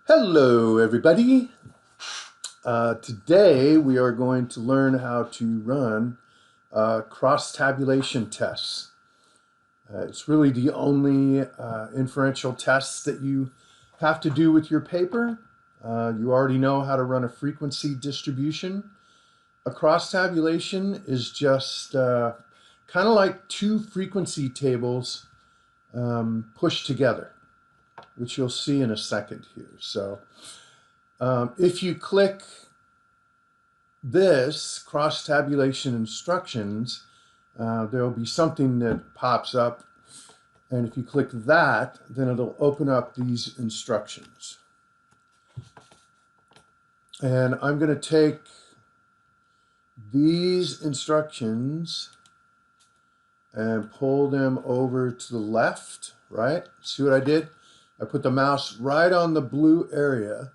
Hello, everybody. Today we are going to learn how to run cross-tabulation tests. It's really the only inferential tests that you have to do with your paper. You already know how to run a frequency distribution. A cross-tabulation is just kind of like two frequency tables pushed together, which you'll see in a second here. So if you click this cross-tabulation instructions, there will be something that pops up. And if you click that, then it'll open up these instructions. And I'm going to take these instructions and pull them over to the left, right? See what I did? I put the mouse right on the blue area,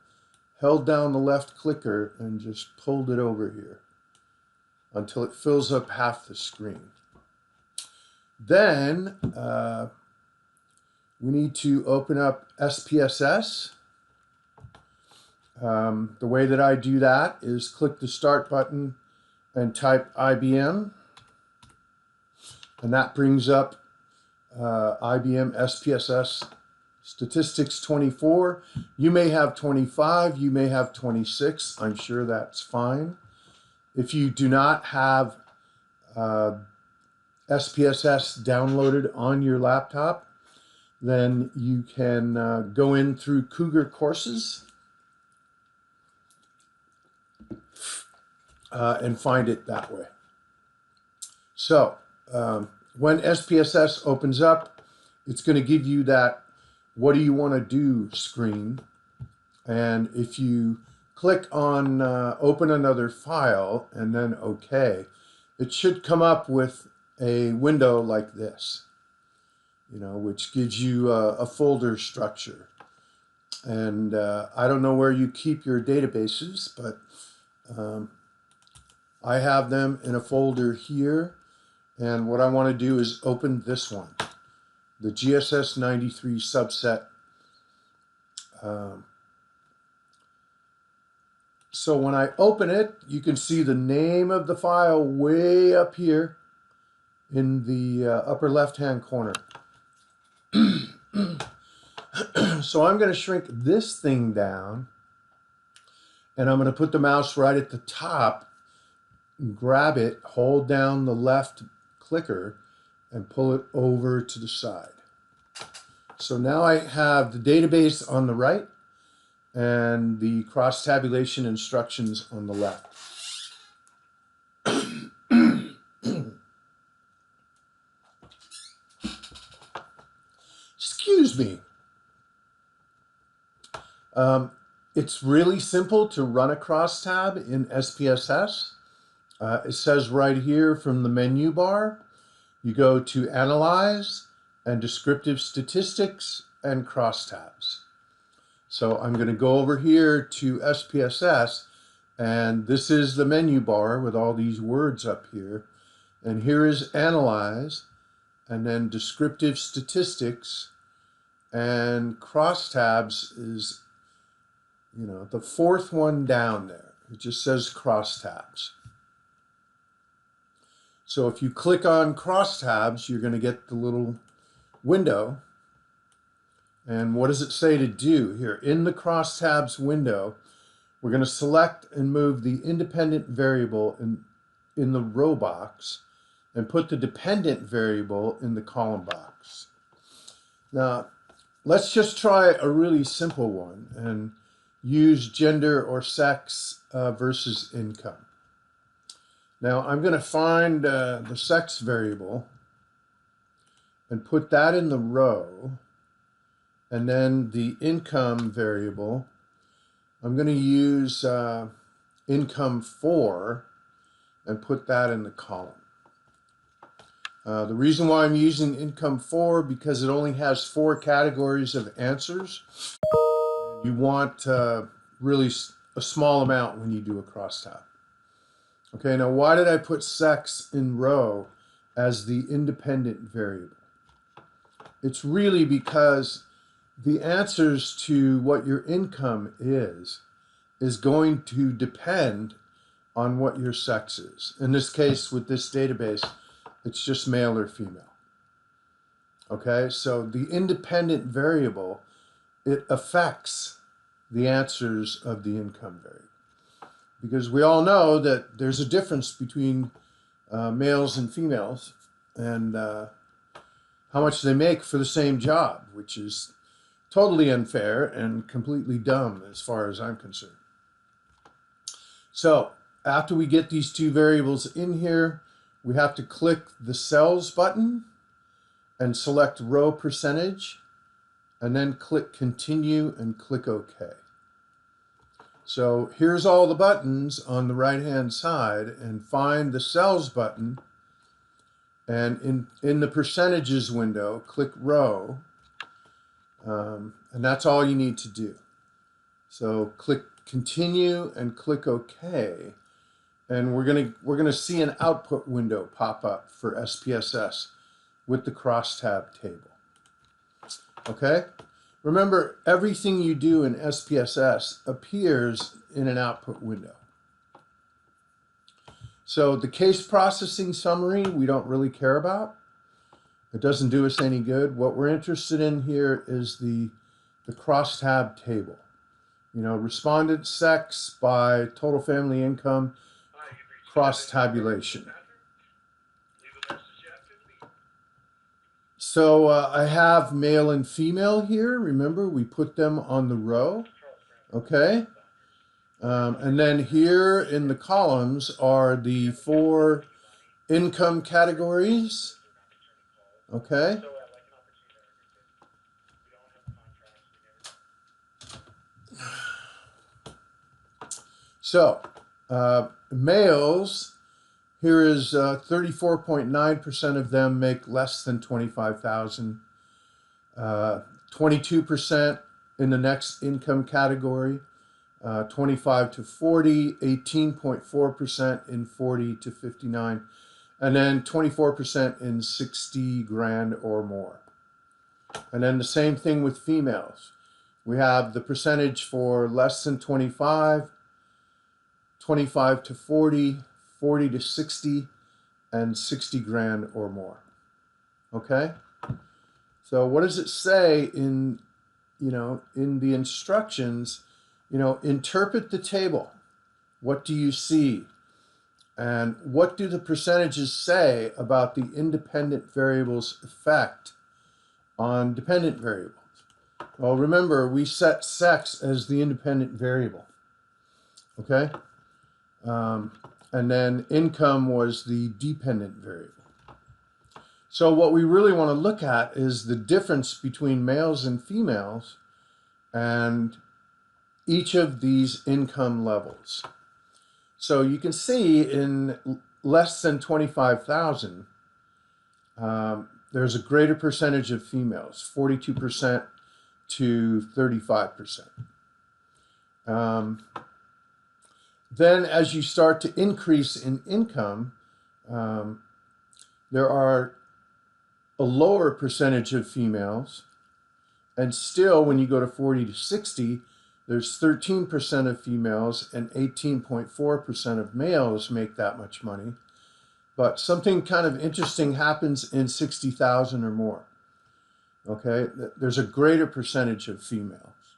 held down the left clicker, and just pulled it over here until it fills up half the screen. Then we need to open up SPSS. The way that I do that is click the Start button and type IBM. And that brings up IBM SPSS Statistics 24. You may have 25, you may have 26. I'm sure that's fine. If you do not have SPSS downloaded on your laptop, then you can go in through Cougar Courses and find it that way. So when SPSS opens up, it's going to give you that "What do you want to do?" screen. And if you click on Open Another File and then OK, it should come up with a window like this, which gives you a folder structure. And I don't know where you keep your databases, but I have them in a folder here. And what I want to do is open this one, the GSS 93 subset. So when I open it, you can see the name of the file way up here in the upper left-hand corner. So I'm going to shrink this thing down, and I'm going to put the mouse right at the top, grab it, hold down the left clicker, and pull it over to the side. So now I have the database on the right and the cross-tabulation instructions on the left. Excuse me. It's really simple to run a crosstab in SPSS. It says right here from the menu bar, you go to Analyze and Descriptive Statistics and Crosstabs. So I'm going to go over here to SPSS, and this is the menu bar with all these words up here. And here is Analyze, and then Descriptive Statistics, and Crosstabs is, the fourth one down there. It just says Crosstabs. So if you click on Crosstabs, you're going to get the little window. And what does it say to do here? In the Crosstabs window, we're going to select and move the independent variable in the row box and put the dependent variable in the column box. Now, let's just try a really simple one and use gender or sex versus income. Now I'm going to find the sex variable and put that in the row, and then the income variable, I'm going to use income 4 and put that in the column. The reason why I'm using income 4, because it only has 4 categories of answers. You want really a small amount when you do a crosstab. Okay, now why did I put sex in row as the independent variable? It's really because the answers to what your income is going to depend on what your sex is. In this case, with this database, it's just male or female. Okay, so the independent variable, it affects the answers of the income variable. Because we all know that there's a difference between males and females and how much they make for the same job, which is totally unfair and completely dumb as far as I'm concerned. So after we get these two variables in here, we have to click the cells button and select row percentage, and then click continue and click OK. So here's all the buttons on the right hand side, and find the cells button, and in the percentages window, click row, and that's all you need to do. So click continue and click OK, and we're gonna see an output window pop up for SPSS with the crosstab table. Okay? Remember, everything you do in SPSS appears in an output window. So the case processing summary we don't really care about. It doesn't do us any good. What we're interested in here is the crosstab table. You know, respondent sex by total family income, crosstabulation. So I have male and female here. Remember, we put them on the row. Okay. And then here in the columns are the 4 income categories. Okay. So males, here is 34.9% of them make less than 25,000. 22% in the next income category. 25 to 40, 18.4% in 40 to 59, and then 24% in 60 grand or more. And then the same thing with females. We have the percentage for less than 25, 25 to 40, 40 to 60, and 60 grand or more. Okay? So what does it say in the instructions? Interpret the table. What do you see? And what do the percentages say about the independent variable's effect on dependent variables? Well, remember, we set sex as the independent variable. Okay? And then income was the dependent variable. So what we really want to look at is the difference between males and females and each of these income levels. So you can see in less than 25,000, there's a greater percentage of females, 42% to 35%. Then as you start to increase in income, there are a lower percentage of females, and still when you go to 40 to 60, there's 13% of females and 18.4% of males make that much money. But something kind of interesting happens in 60,000 or more. Okay, there's a greater percentage of females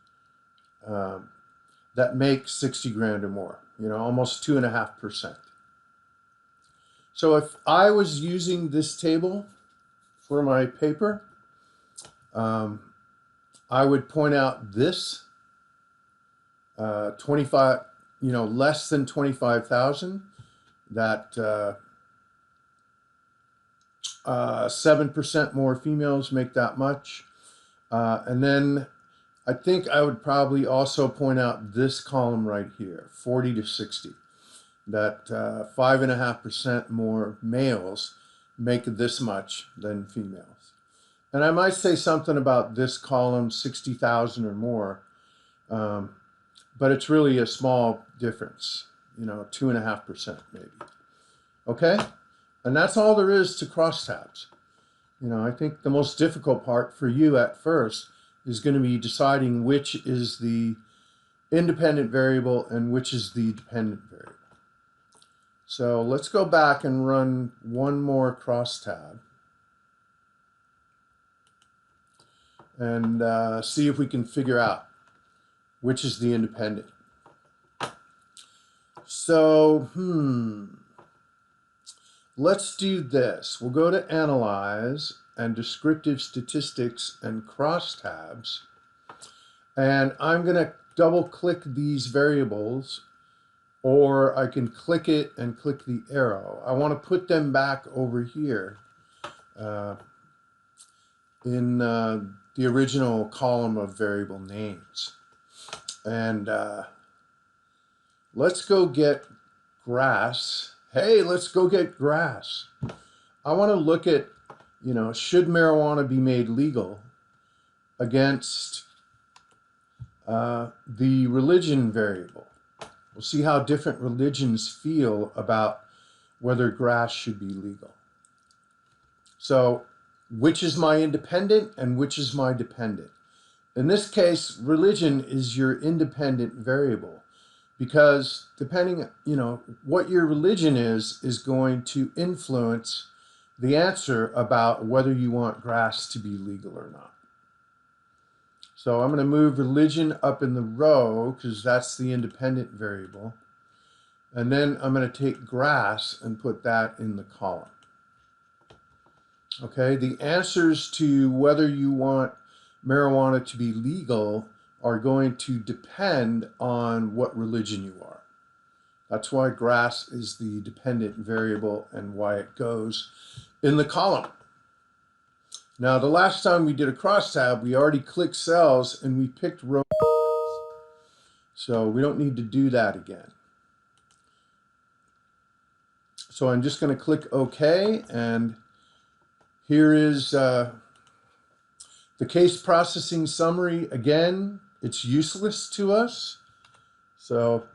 that make 60 grand or more, almost 2.5%. So if I was using this table for my paper, I would point out this 25, less than 25,000, that 7% more females make that much. And then I think I would probably also point out this column right here, 40 to 60, that 5.5% more males make this much than females. And I might say something about this column, 60,000 or more, but it's really a small difference, 2.5% maybe. Okay? And that's all there is to crosstabs. I think the most difficult part for you at first is going to be deciding which is the independent variable and which is the dependent variable. So let's go back and run one more crosstab and see if we can figure out which is the independent. So, let's do this. We'll go to Analyze and Descriptive Statistics and Crosstabs. And I'm going to double click these variables, or I can click it and click the arrow. I want to put them back over here in the original column of variable names. And let's go get grass. Hey, let's go get grass. I want to look at, should marijuana be made legal against the religion variable. We'll see how different religions feel about whether grass should be legal. So, which is my independent and which is my dependent? In this case, religion is your independent variable, because depending, what your religion is going to influence the answer about whether you want grass to be legal or not. So I'm going to move religion up in the row because that's the independent variable. And then I'm going to take grass and put that in the column. Okay, the answers to whether you want marijuana to be legal are going to depend on what religion you are. That's why grass is the dependent variable and why it goes in the column. Now, the last time we did a crosstab, we already clicked cells and we picked rows. So we don't need to do that again. So I'm just going to click OK, and here is the case processing summary. Again, it's useless to us. So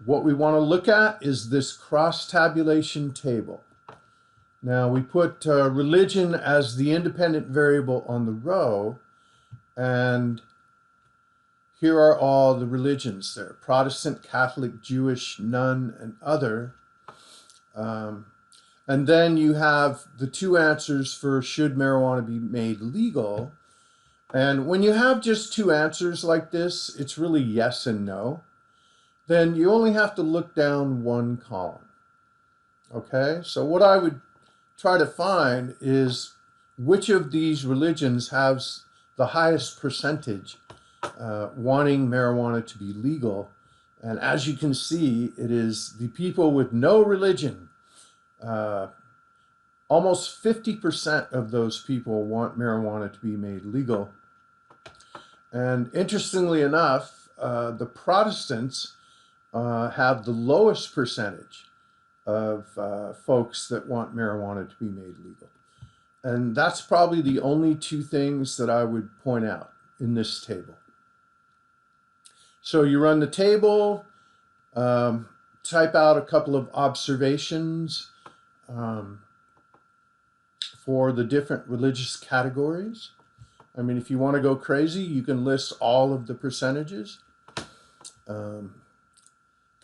what we want to look at is this cross-tabulation table. Now we put religion as the independent variable on the row, and here are all the religions there: Protestant, Catholic, Jewish, none, and other. And then you have the two answers for should marijuana be made legal. And when you have just two answers like this, it's really yes and no. Then you only have to look down one column. Okay, so what I would try to find is which of these religions has the highest percentage wanting marijuana to be legal. And as you can see, it is the people with no religion. Almost 50% of those people want marijuana to be made legal. And interestingly enough, the Protestants have the lowest percentage of folks that want marijuana to be made legal. And that's probably the only two things that I would point out in this table. So you run the table, type out a couple of observations for the different religious categories. I mean, if you want to go crazy, you can list all of the percentages.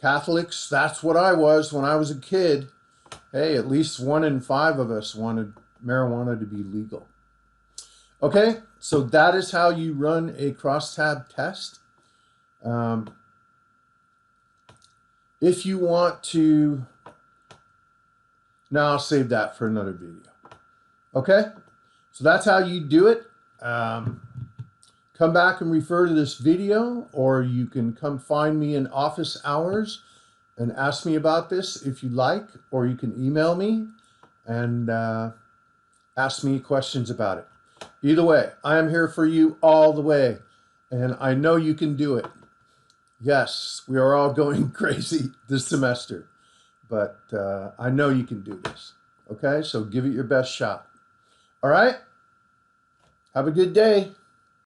Catholics, that's what I was when I was a kid. Hey, at least 1 in 5 of us wanted marijuana to be legal. Okay, so that is how you run a crosstab test. If you want to, now I'll save that for another video. Okay, so that's how you do it. Come back and refer to this video, or you can come find me in office hours and ask me about this if you like, or you can email me and ask me questions about it. Either way, I am here for you all the way, and I know you can do it. Yes, we are all going crazy this semester, but I know you can do this. Okay, so give it your best shot. All right, have a good day.